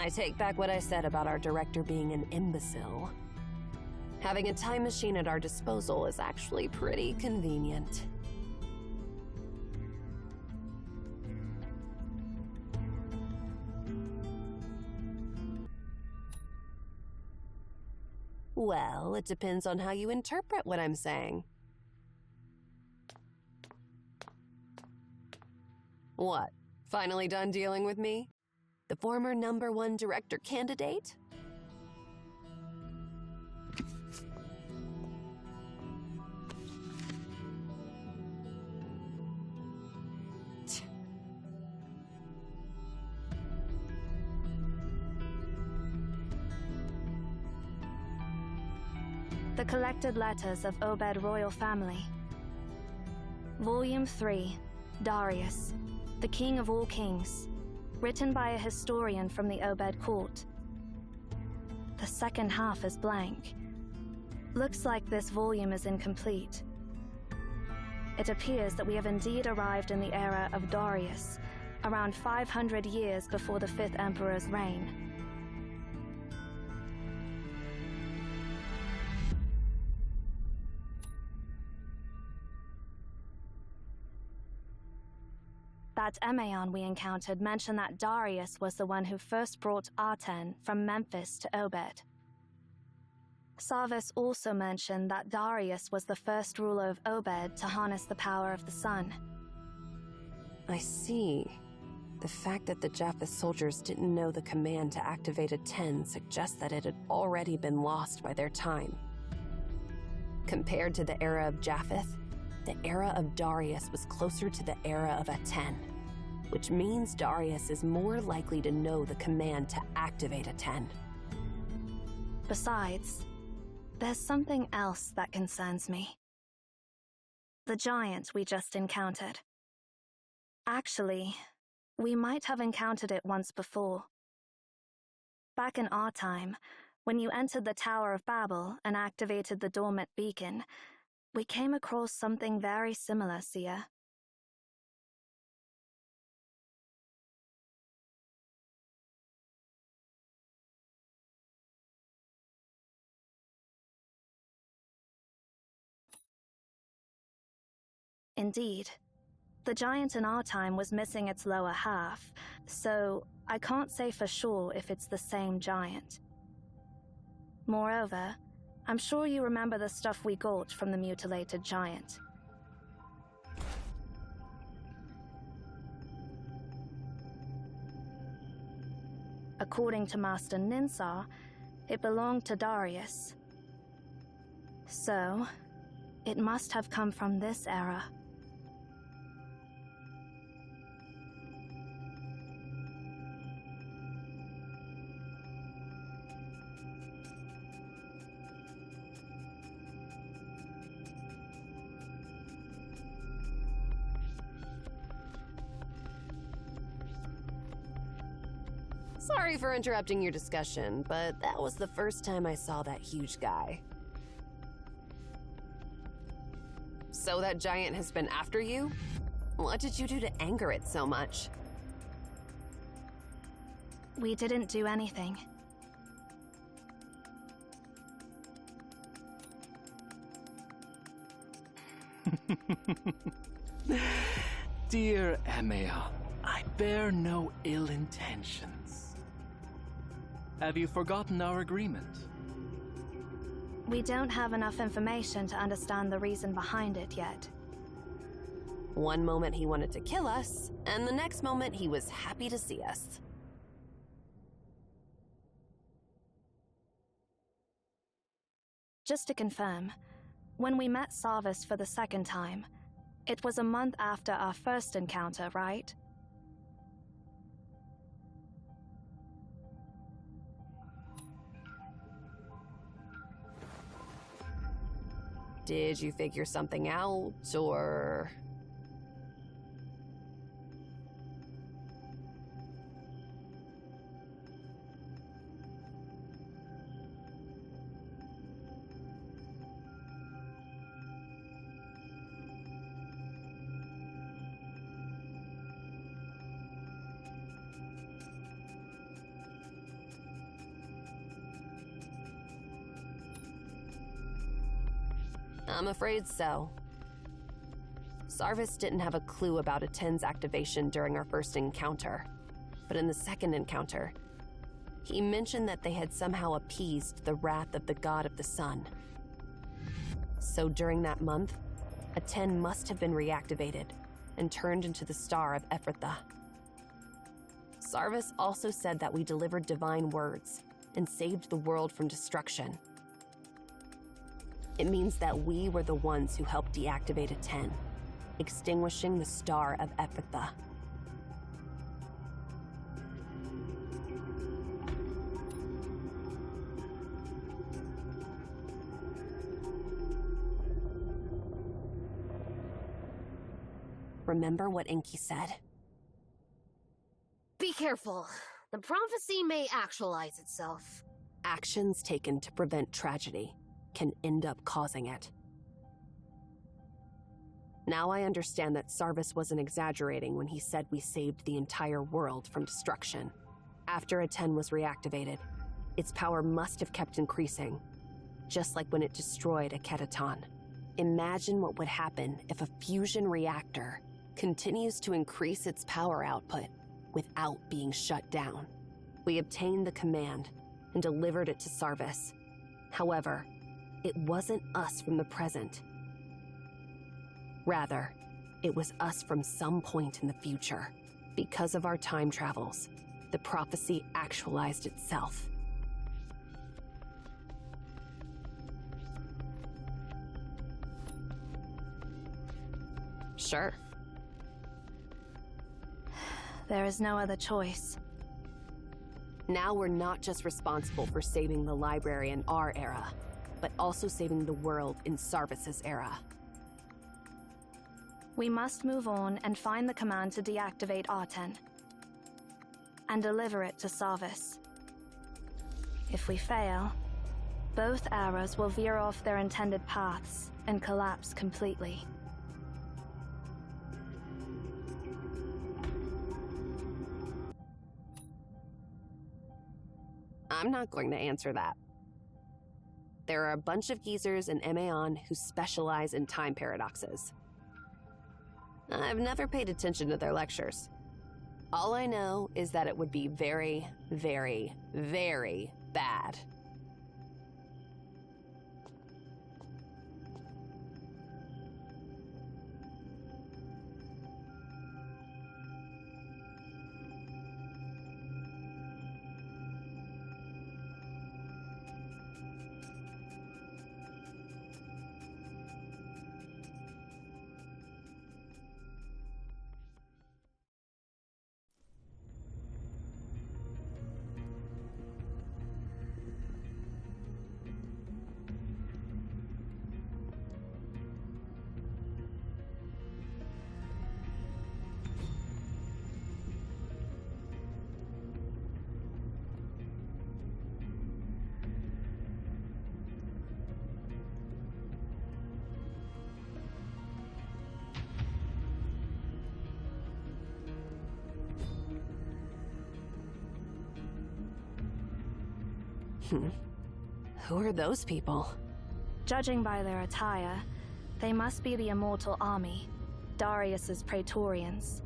I take back what I said about our director being an imbecile. Having a time machine at our disposal is actually pretty convenient. Well, it depends on how you interpret what I'm saying. What? Finally done dealing with me? The former #1 director candidate? The collected letters of Obed royal family. Volume 3, Darius, the king of all kings, written by a historian from the Obed court. The second half is blank. Looks like this volume is incomplete. It appears that we have indeed arrived in the era of Darius, around 500 years before the 5th emperor's reign. That Emaon we encountered mentioned that Darius was the one who first brought Aten from Memphis to Obed. Sarvis also mentioned that Darius was the first ruler of Obed to harness the power of the sun. I see. The fact that the Japheth soldiers didn't know the command to activate a 10 suggests that it had already been lost by their time. Compared to the era of Japheth, the era of Darius was closer to the era of Aten, which means Darius is more likely to know the command to activate a 10. Besides, there's something else that concerns me. The giant we just encountered. Actually, we might have encountered it once before. Back in our time, when you entered the Tower of Babel and activated the dormant beacon, we came across something very similar, Sia. Indeed. The giant in our time was missing its lower half, so I can't say for sure if it's the same giant. Moreover, I'm sure you remember the stuff we got from the mutilated giant. According to Master Ninsar, it belonged to Darius. So, it must have come from this era. Sorry for interrupting your discussion, but that was the first time I saw that huge guy. So that giant has been after you? What did you do to anger it so much? We didn't do anything. Dear Emaon, I bear no ill intentions. Have you forgotten our agreement? We don't have enough information to understand the reason behind it yet. One moment he wanted to kill us, and the next moment he was happy to see us. Just to confirm, when we met Sarvis for the second time, it was a month after our first encounter, right? Did you figure something out, or... I'm afraid so. Sarvis didn't have a clue about a 10's activation during our first encounter, but in the second encounter, he mentioned that they had somehow appeased the wrath of the god of the sun. So during that month, a 10 must have been reactivated and turned into the star of Ep.3. Sarvis also said that we delivered divine words and saved the world from destruction. It means that we were the ones who helped deactivate a 10, extinguishing the star of Ep.3. Remember what Enki said? Be careful. The prophecy may actualize itself. Actions taken to prevent tragedy can end up causing it. Now I understand that Sarvis wasn't exaggerating when he said we saved the entire world from destruction. After a 10 was reactivated, its power must have kept increasing, just like when it destroyed a Ketaton. Imagine what would happen if a fusion reactor continues to increase its power output without being shut down. We obtained the command and delivered it to Sarvis. However, it wasn't us from the present. Rather, it was us from some point in the future. Because of our time travels, the prophecy actualized itself. Sure. There is no other choice. Now we're not just responsible for saving the library in our era, but also saving the world in Sarvis's era. We must move on and find the command to deactivate R10. And deliver it to Sarvis. If we fail, both eras will veer off their intended paths and collapse completely. I'm not going to answer that. There are a bunch of geezers in Emaon who specialize in time paradoxes. I've never paid attention to their lectures. All I know is that it would be very, very, very bad. Who are those people? Judging by their attire, they must be the Immortal Army, Darius's Praetorians.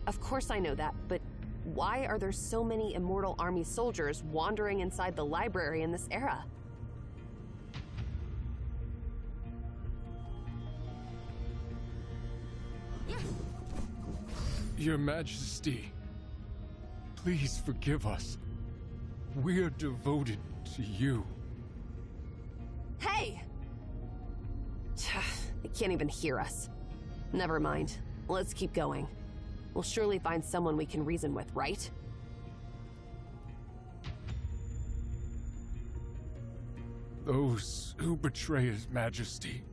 Of course I know that, but why are there so many Immortal Army soldiers wandering inside the library in this era? Your Majesty, please forgive us. We're devoted to you. Hey! They can't even hear us. Never mind. Let's keep going. We'll surely find someone we can reason with, right? Those who betray His Majesty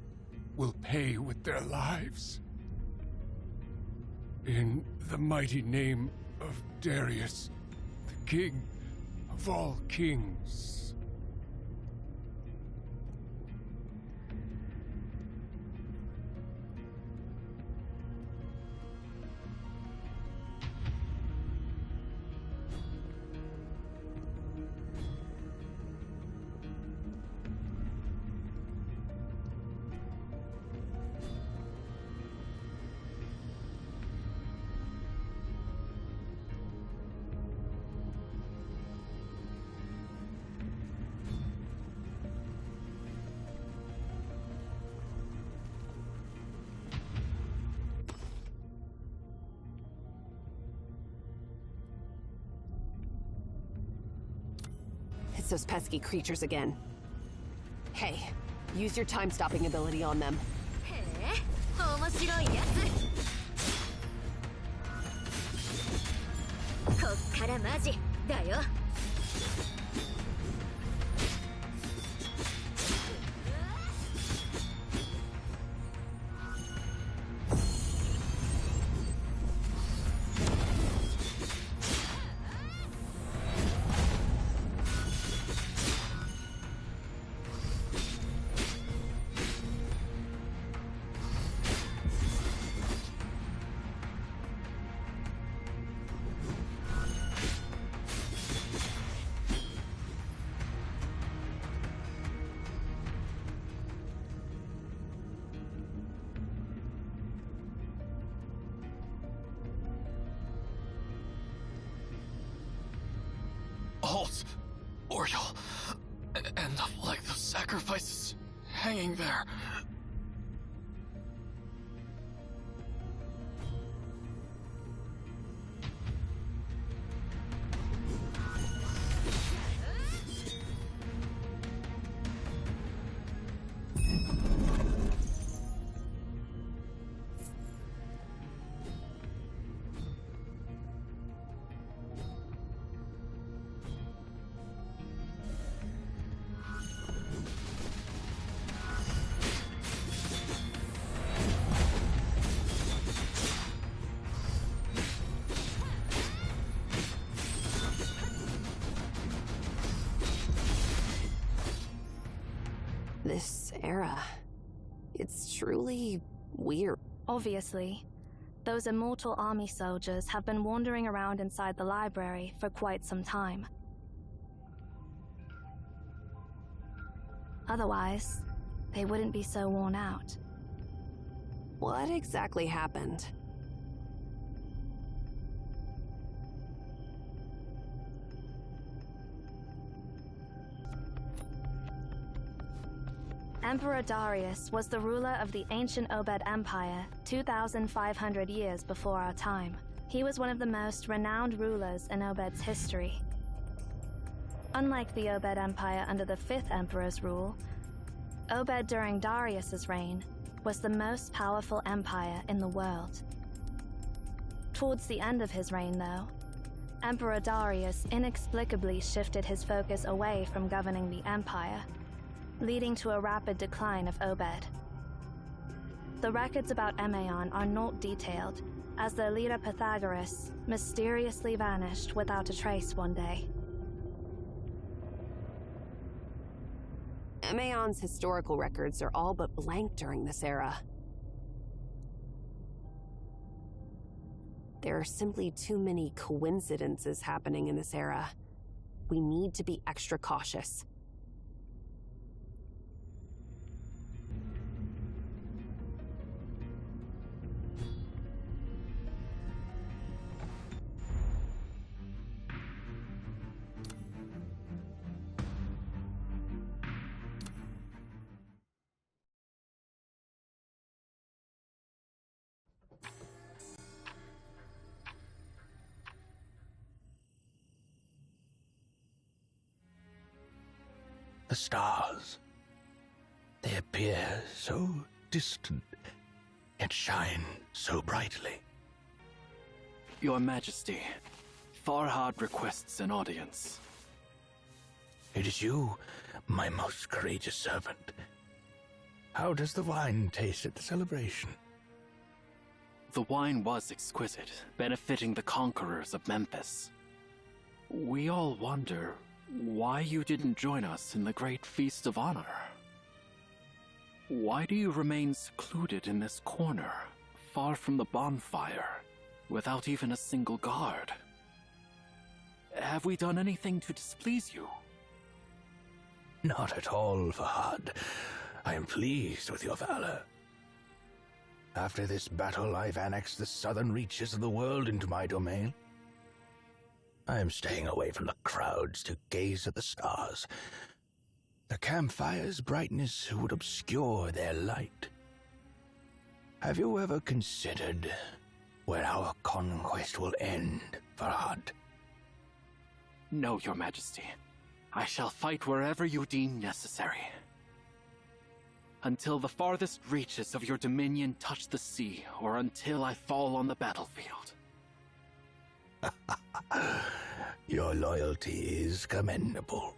will pay with their lives. In the mighty name of Darius, the King of all kings. those pesky creatures again. Hey, use your time-stopping ability on them. へえ、面白いやつ。こっからマジだよ。Halt! Oriole. End of like the sacrifices hanging there. This era, it's truly weird. Obviously, those immortal army soldiers have been wandering around inside the library for quite some time. Otherwise, they wouldn't be so worn out. What exactly happened? Emperor Darius was the ruler of the ancient Obed Empire 2,500 years before our time. He was one of the most renowned rulers in Obed's history. Unlike the Obed Empire under the 5th Emperor's rule, Obed during Darius's reign was the most powerful empire in the world. Towards the end of his reign, though, Emperor Darius inexplicably shifted his focus away from governing the empire, leading to a rapid decline of Obed. The records about Emaon are not detailed, as their leader Pythagoras mysteriously vanished without a trace one day. Emaon's historical records are all but blank during this era. There are simply too many coincidences happening in this era. We need to be extra cautious. The stars. They appear so distant, yet shine so brightly. Your Majesty, Farhad requests an audience. It is you, my most courageous servant. How does the wine taste at the celebration? The wine was exquisite, benefiting the conquerors of Memphis. We all wonder why you didn't join us in the Great Feast of Honor. Why do you remain secluded in this corner, far from the bonfire, without even a single guard? Have we done anything to displease you? Not at all, Fahad. I am pleased with your valor. After this battle, I've annexed the southern reaches of the world into my domain. I am staying away from the crowds to gaze at the stars. The campfire's brightness would obscure their light. Have you ever considered where our conquest will end, Farhad? No, Your Majesty. I shall fight wherever you deem necessary. Until the farthest reaches of your dominion touch the sea, or until I fall on the battlefield. Your loyalty is commendable.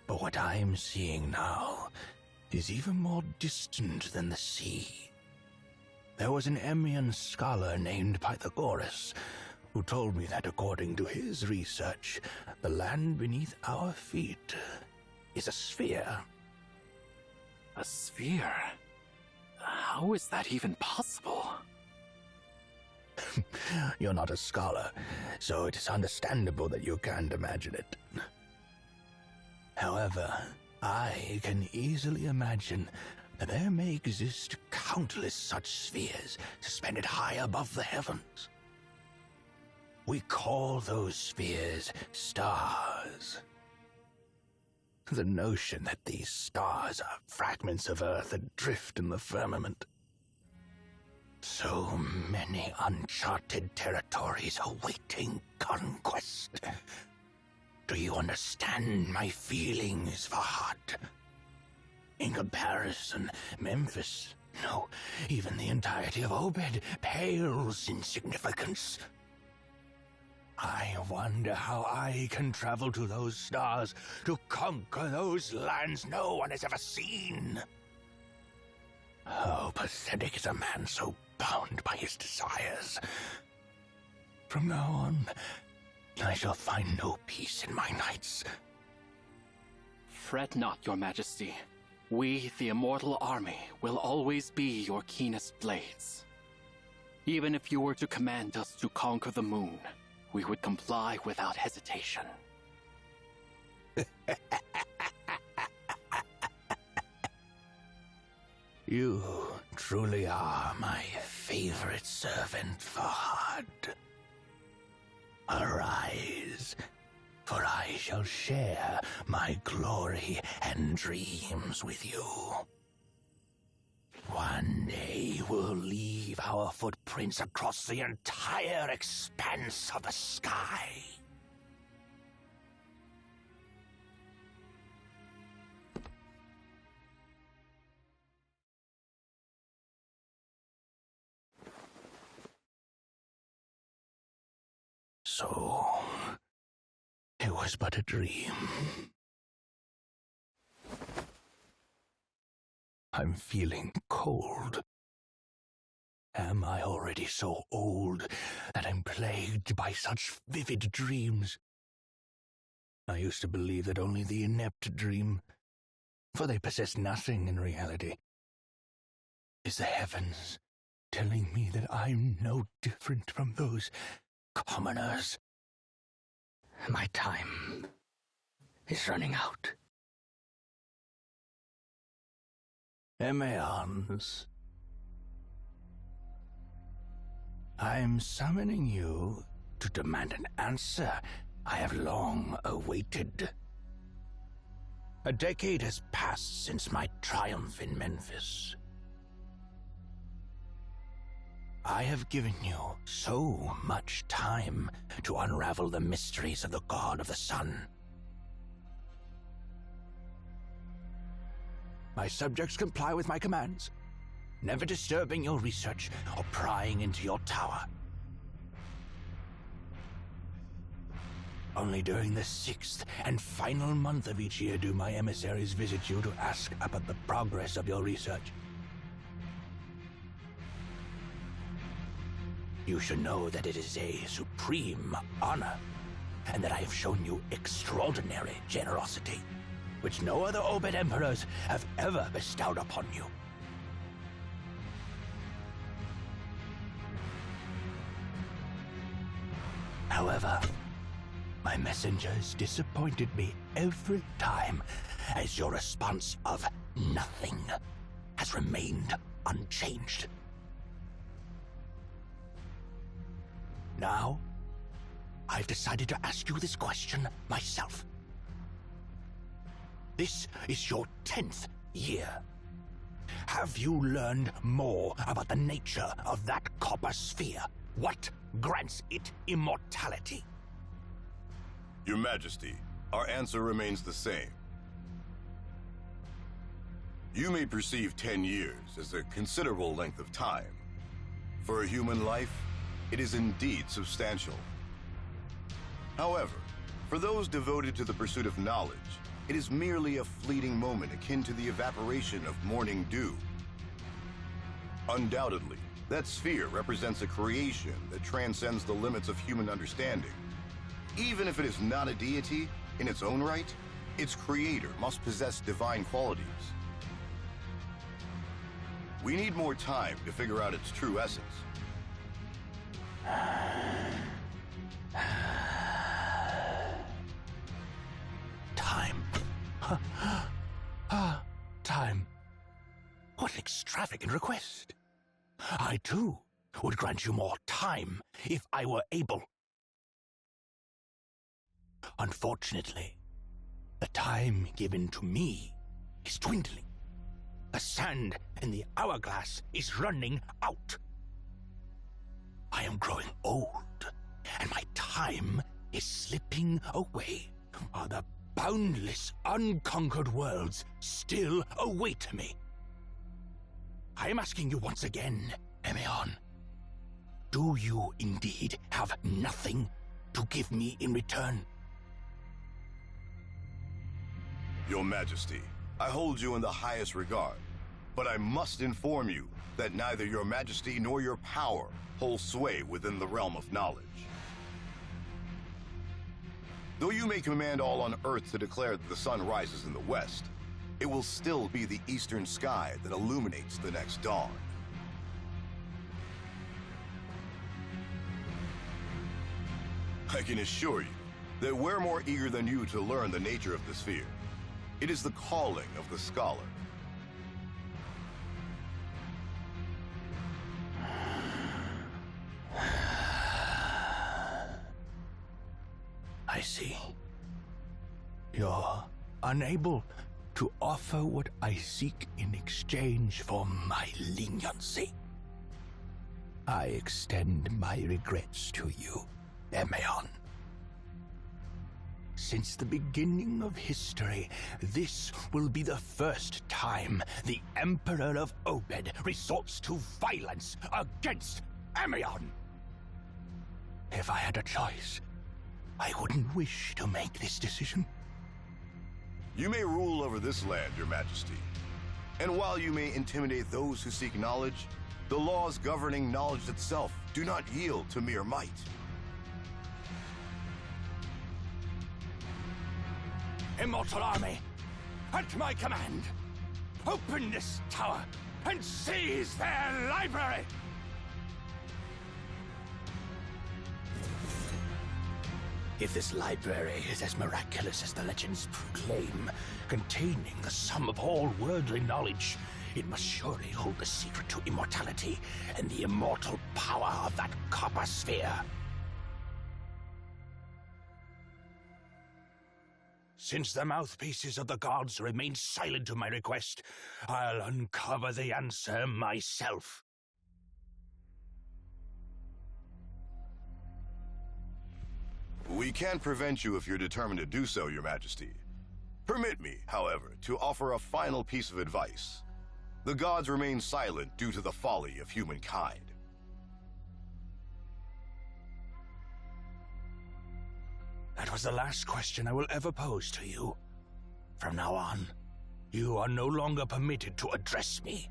But what I'm seeing now is even more distant than the sea. There was an Emmian scholar named Pythagoras who told me that according to his research, the land beneath our feet is a sphere. A sphere? How is that even possible? You're not a scholar, so it is understandable that you can't imagine it. However, I can easily imagine that there may exist countless such spheres suspended high above the heavens. We call those spheres stars. The notion that these stars are fragments of Earth adrift in the firmament. So many uncharted territories awaiting conquest. Do you understand my feelings, Fahad? In comparison, Memphis, no, even the entirety of Obed, pales in significance. I wonder how I can travel to those stars to conquer those lands no one has ever seen. How pathetic is a man so bound by his desires. From now on, I shall find no peace in my nights. Fret not, your majesty. We, the Immortal Army, will always be your keenest blades. Even if you were to command us to conquer the moon, we would comply without hesitation. You truly are my favorite servant, Fahad. Arise, for I shall share my glory and dreams with you. One day we'll leave our footprints across the entire expanse of the sky. So, it was but a dream. I'm feeling cold. Am I already so old that I'm plagued by such vivid dreams? I used to believe that only the inept dream, for they possess nothing in reality. Is the heavens telling me that I'm no different from those commoners? My time is running out. Emeons, I'm summoning you to demand an answer I have long awaited. A decade has passed since my triumph in Memphis. I have given you so much time to unravel the mysteries of the God of the Sun. My subjects comply with my commands, never disturbing your research or prying into your tower. Only during the 6th and final month of each year do my emissaries visit you to ask about the progress of your research. You should know that it is a supreme honor, and that I have shown you extraordinary generosity, which no other Obed emperors have ever bestowed upon you. However, my messengers disappointed me every time, as your response of nothing has remained unchanged. Now, I've decided to ask you this question myself. This is your 10th year. Have you learned more about the nature of that copper sphere? What grants it immortality? Your Majesty, Our answer remains the same. You may perceive 10 years as a considerable length of time. For a human life, it is indeed substantial. However, for those devoted to the pursuit of knowledge, it is merely a fleeting moment akin to the evaporation of morning dew. Undoubtedly, that sphere represents a creation that transcends the limits of human understanding. Even if it is not a deity in its own right, its creator must possess divine qualities. We need more time to figure out its true essence. Time. Time. What an extravagant request. I, too, would grant you more time if I were able. Unfortunately, the time given to me is dwindling. The sand in the hourglass is running out. I am growing old, and my time is slipping away, while the boundless, unconquered worlds still await me. I am asking you once again, Emeon, do you indeed have nothing to give me in return? Your Majesty, I hold you in the highest regard, but I must inform you that neither your Majesty nor your power hold sway within the realm of knowledge. Though you may command all on Earth to declare that the sun rises in the west, it will still be the eastern sky that illuminates the next dawn. I can assure you that we're more eager than you to learn the nature of the sphere. It is the calling of the scholar. I see. You're unable to offer what I seek in exchange for my leniency. I extend my regrets to you, Emeon. Since the beginning of history, this will be the first time the Emperor of Obed resorts to violence against Emeon. If I had a choice, I wouldn't wish to make this decision. You may rule over this land, Your Majesty. And while you may intimidate those who seek knowledge, the laws governing knowledge itself do not yield to mere might. Immortal army, at my command, open this tower and seize their library! If this library is as miraculous as the legends proclaim, containing the sum of all worldly knowledge, it must surely hold the secret to immortality and the immortal power of that copper sphere. Since the mouthpieces of the gods remain silent to my request, I'll uncover the answer myself. We can't prevent you if you're determined to do so, Your Majesty. Permit me, however, to offer a final piece of advice. The gods remain silent due to the folly of humankind. That was the last question I will ever pose to you. From now on, you are no longer permitted to address me.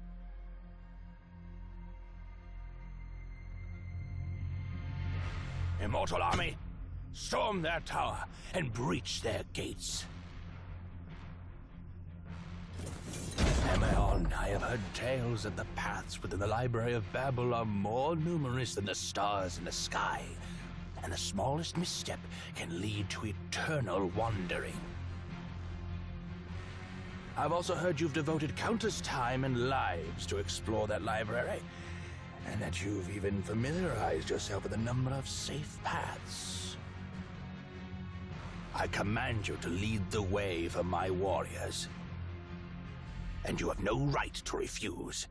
Immortal army, storm their tower and breach their gates. Emeon, I have heard tales that the paths within the Library of Babel are more numerous than the stars in the sky, and the smallest misstep can lead to eternal wandering. I've also heard you've devoted countless time and lives to explore that library, and that you've even familiarized yourself with a number of safe paths. I command you to lead the way for my warriors, and you have no right to refuse.